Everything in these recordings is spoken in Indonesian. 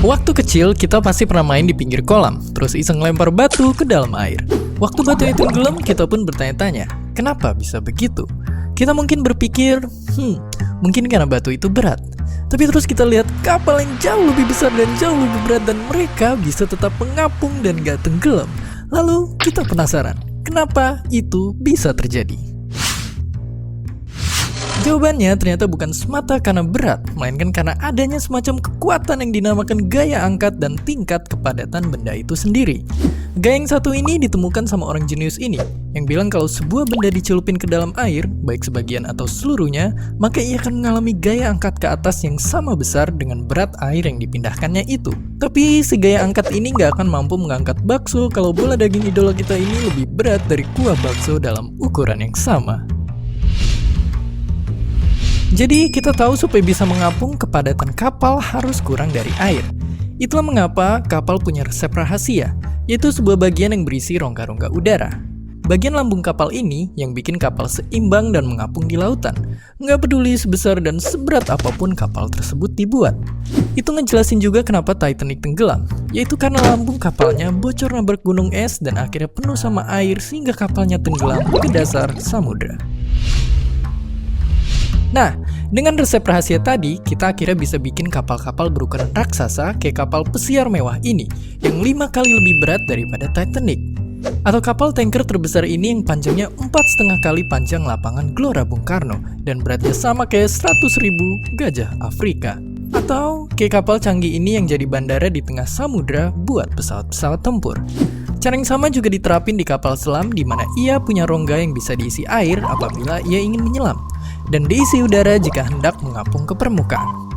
Waktu kecil, kita pasti pernah main di pinggir kolam, terus iseng lempar batu ke dalam air. Waktu batunya tenggelam, kita pun bertanya-tanya, kenapa bisa begitu? Kita mungkin berpikir, mungkin karena batu itu berat. Tapi terus kita lihat kapal yang jauh lebih besar dan jauh lebih berat dan mereka bisa tetap mengapung dan gak tenggelam. Lalu kita penasaran, kenapa itu bisa terjadi? Jawabannya ternyata bukan semata karena berat, melainkan karena adanya semacam kekuatan yang dinamakan gaya angkat dan tingkat kepadatan benda itu sendiri. Gaya yang satu ini ditemukan sama orang jenius ini, yang bilang kalau sebuah benda dicelupin ke dalam air, baik sebagian atau seluruhnya, maka ia akan mengalami gaya angkat ke atas yang sama besar dengan berat air yang dipindahkannya itu. Tapi si gaya angkat ini nggak akan mampu mengangkat bakso kalau bola daging idola kita ini lebih berat dari kuah bakso dalam ukuran yang sama. Jadi kita tahu supaya bisa mengapung kepadatan kapal harus kurang dari air. Itulah mengapa kapal punya resep rahasia, yaitu sebuah bagian yang berisi rongga-rongga udara. Bagian lambung kapal ini yang bikin kapal seimbang dan mengapung di lautan. Nggak peduli sebesar dan seberat apapun kapal tersebut dibuat. Itu ngejelasin juga kenapa Titanic tenggelam, yaitu karena lambung kapalnya bocor nabrak gunung es dan akhirnya penuh sama air sehingga kapalnya tenggelam ke dasar samudra. Nah, dengan resep rahasia tadi, kita akhirnya bisa bikin kapal-kapal berukuran raksasa kayak kapal pesiar mewah ini, yang 5 kali lebih berat daripada Titanic. Atau kapal tanker terbesar ini yang panjangnya 4,5 kali panjang lapangan Gelora Bung Karno, dan beratnya sama kayak 100.000 gajah Afrika. Atau kayak kapal canggih ini yang jadi bandara di tengah samudra buat pesawat-pesawat tempur. Cara yang sama juga diterapin di kapal selam di mana ia punya rongga yang bisa diisi air apabila ia ingin menyelam, dan diisi udara jika hendak mengapung ke permukaan.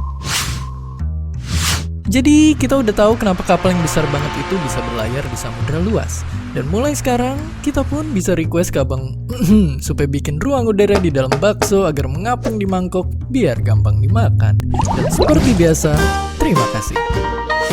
Jadi kita udah tahu kenapa kapal yang besar banget itu bisa berlayar di samudra luas. Dan mulai sekarang kita pun bisa request ke abang supaya bikin ruang udara di dalam bakso agar mengapung di mangkok biar gampang dimakan. Dan seperti biasa, terima kasih.